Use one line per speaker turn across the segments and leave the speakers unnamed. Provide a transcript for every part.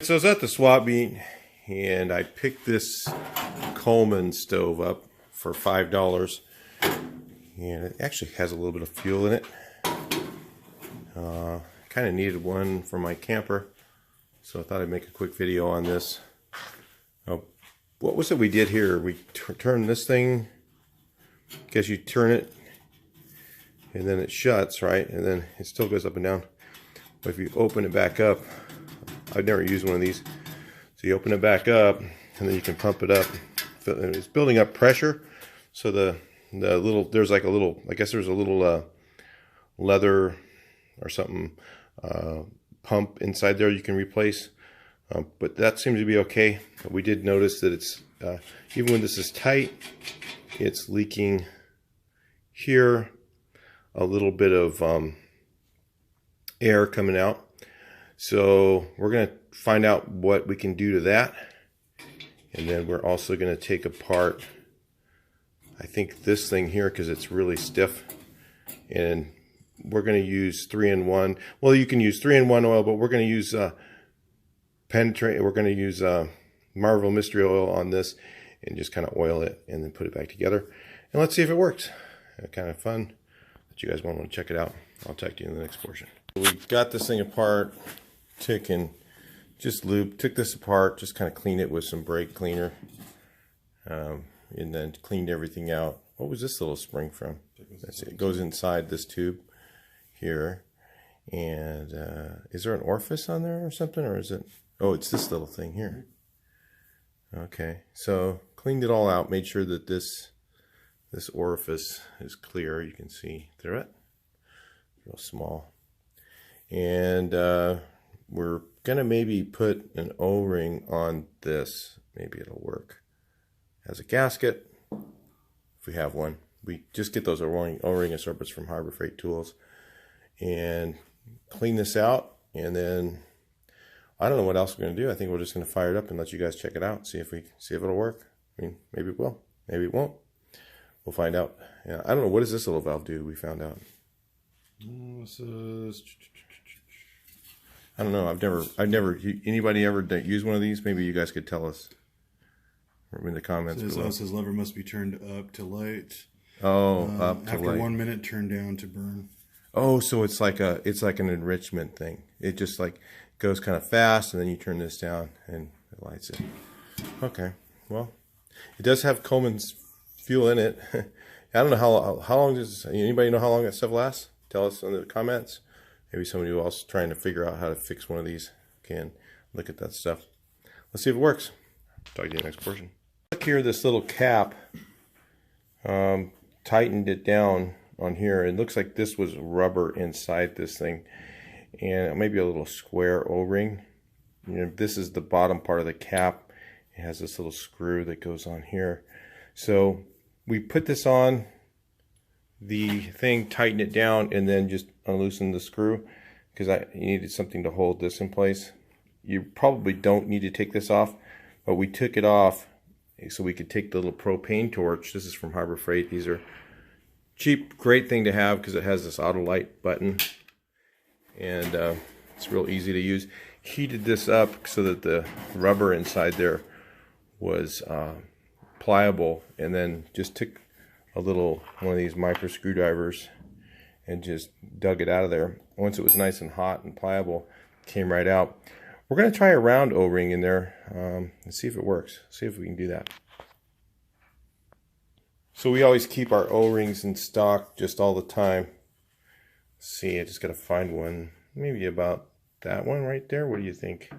So I was at the swap meet and I picked this Coleman stove up for $5, and it actually has a little bit of fuel in it. Kind of needed one for my camper, so I thought I'd make a quick video on this. What was it we did here? We turned this thing, I guess you turn it and then it shuts, right? And then it still goes up and down. But if you open it back up, I've never used one of these. So you open it back up and then you can pump it up. It's building up pressure. So the little, there's like a little, I guess there's a little leather or something pump inside there you can replace. But that seems to be okay. But we did notice that it's, even when this is tight, it's leaking here, a little bit of air coming out. So we're going to find out what we can do to that. And then we're also going to take apart, I think, this thing here because it's really stiff. And we're going to use 3-in-1. Well, you can use 3-in-1 oil, but we're going to use penetrate. We're going to use Marvel Mystery Oil on this and just kind of oil it and then put it back together. And let's see if it works. Kind of fun. But you guys want to check it out. I'll talk to you in the next portion. We got this thing apart. Took this apart, just kind of cleaned it with some brake cleaner, and then cleaned everything out. What was this little spring from? That's it. It goes inside this tube here. And is there an orifice on there or something, or is it? Oh, it's this little thing here. Okay, so cleaned it all out, made sure that this orifice is clear. You can see through it, real small. And we're gonna maybe put an O-ring on this. Maybe it'll work as a gasket if we have one. We just get those O-ring assortments from Harbor Freight Tools and clean this out. And then I don't know what else we're gonna do. I think we're just gonna fire it up and let you guys check it out. See if it'll work. I mean, maybe it will. Maybe it won't. We'll find out. Yeah, I don't know. What does this little valve do? We found out. I don't know. I've never. Anybody ever used one of these? Maybe you guys could tell us in the comments.
It says lever must be turned up to light.
Oh, up to
after
light.
1 minute, turn down to burn.
Oh, so it's like an enrichment thing. It just like goes kind of fast, and then you turn this down, and it lights it. Okay. Well, it does have Coleman's fuel in it. I don't know how long does anybody know how long that stuff lasts? Tell us in the comments. Maybe somebody else trying to figure out how to fix one of these can look at that stuff. Let's see if it works. Talk to you in the next portion. Look here, this little cap tightened it down on here. It looks like this was rubber inside this thing, and maybe a little square O-ring. You know, this is the bottom part of the cap. It has this little screw that goes on here. So we put this on the thing, tighten it down, and then just unloosen the screw because you needed something to hold this in place. You probably don't need to take this off, but we took it off so we could take the little propane torch. This is from Harbor Freight. These are cheap, great thing to have because it has this auto light button, and it's real easy to use. Heated this up so that the rubber inside there was pliable, and then just took a little one of these micro screwdrivers and just dug it out of there. Once it was nice and hot and pliable, it came right out. We're going to try a round O-ring in there and see if it works. See if we can do that. So we always keep our O-rings in stock just all the time. Let's see, I just got to find one. Maybe about that one right there. What do you think?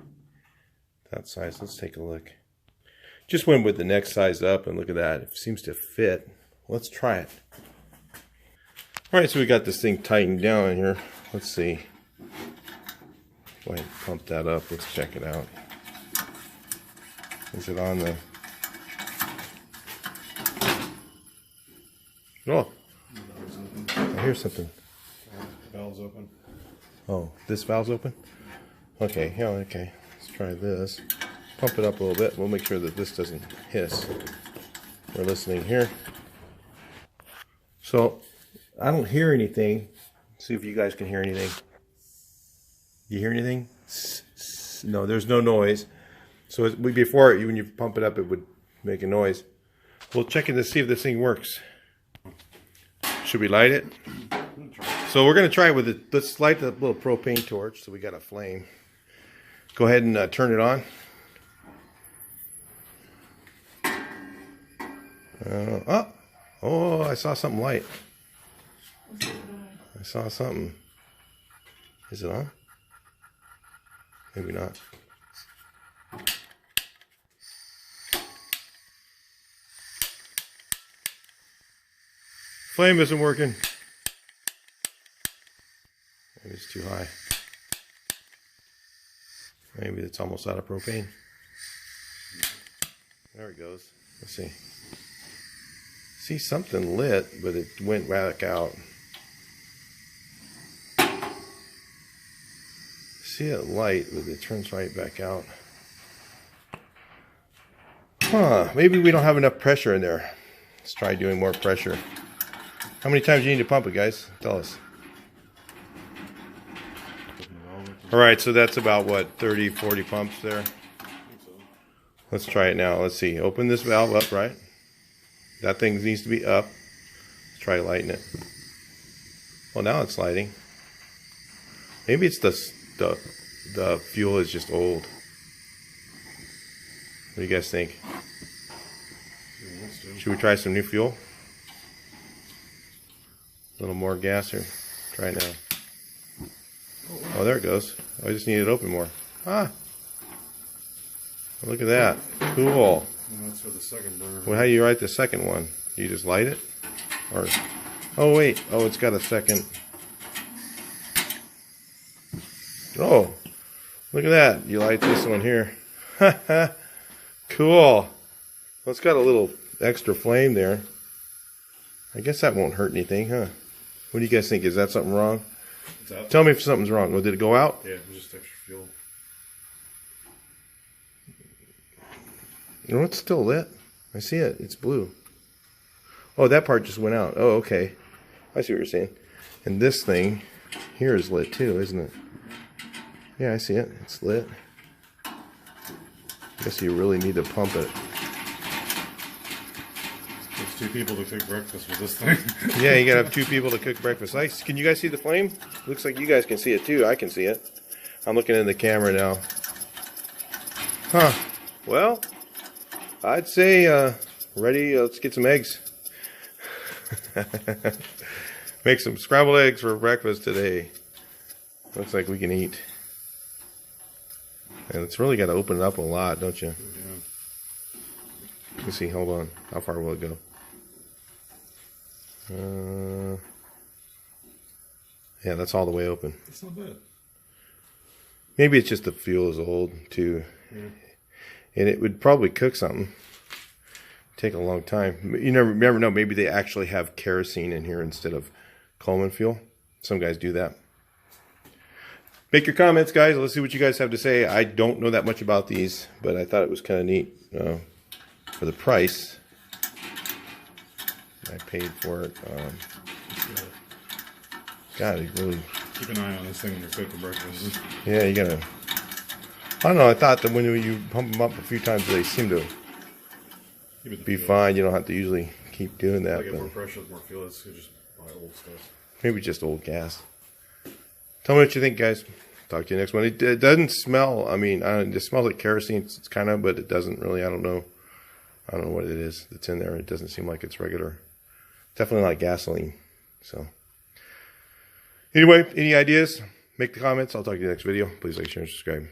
That size. Let's take a look. Just went with the next size up, and look at that. It seems to fit. Let's try it. Alright, so we got this thing tightened down in here. Let's see. Go ahead and pump that up. Let's check it out. Is it on the... Oh! I hear something.
Valve's open.
Oh, this valve's open? Okay, yeah, okay. Let's try this. Pump it up a little bit. We'll make sure that this doesn't hiss. We're listening here. So, I don't hear anything. See if you guys can hear anything. You hear anything? No, there's no noise. So before, when you pump it up, it would make a noise. We'll check in to see if this thing works. Should we light it? So we're going to try it with it. Let's light the little propane torch so we got a flame. Go ahead and turn it on. Oh, I saw something light. I saw something. Is it on? Maybe not. Flame isn't working. Maybe it's too high. Maybe it's almost out of propane. There it goes. Let's see. See something lit, but it went back out. See it light, but it turns right back out. Huh, maybe we don't have enough pressure in there. Let's try doing more pressure. How many times do you need to pump it, guys? Tell us. Alright, so that's about what, 30, 40 pumps there? Let's try it now. Let's see. Open this valve up, right? That thing needs to be up. Let's try lighting it. Well, now it's lighting. Maybe it's the fuel is just old. What do you guys think? Should we try some new fuel? A little more gas here. Try it now. Oh, there it goes. I just need it open more. Ah! Look at that. Cool.
And that's for the second burner.
Well, how do you write the second one? Do you just light it? Or, oh wait, oh, it's got a second. Oh, look at that. You light this one here. Cool. Well, it's got a little extra flame there. I guess that won't hurt anything, huh? What do you guys think? Is that something wrong? Tell me if something's wrong. Oh, did it go out?
Yeah, it was just extra fuel.
No, it's still lit. I see it. It's blue. Oh, that part just went out. Oh, okay. I see what you're saying. And this thing here is lit too, isn't it? Yeah, I see it. It's lit. I guess you really need to pump it.
There's two people to cook breakfast with this thing.
Yeah, you gotta have two people to cook breakfast. Nice. Can you guys see the flame? Looks like you guys can see it too. I can see it. I'm looking in the camera now. Huh. Well, I'd say ready. Let's get some eggs. Make some scrambled eggs for breakfast today. Looks like we can eat. And it's really got to open it up a lot, don't you?
Yeah.
Let me see. Hold on. How far will it go? Yeah, that's all the way open.
It's not bad.
Maybe it's just the fuel is old too.
Yeah.
And it would probably cook something. Take a long time. You never know. Maybe they actually have kerosene in here instead of Coleman fuel. Some guys do that. Make your comments, guys. Let's see what you guys have to say. I don't know that much about these, but I thought it was kind of neat for the price. I paid for it. God, it really...
Keep an eye on this thing when you're cooking breakfast.
Yeah, you gotta... I don't know. I thought that when you pump them up a few times, they seem to be fine. You don't have to usually keep doing that.
I get more pressure with more fuel. It's just buy old stuff.
Maybe just old gas. Tell me what you think, guys. Talk to you next one. It doesn't smell. I mean, it smells like kerosene. It's kind of, but it doesn't really. I don't know what it is that's in there. It doesn't seem like it's regular. Definitely not gasoline. So, anyway, any ideas? Make the comments. I'll talk to you next video. Please like, share, and subscribe.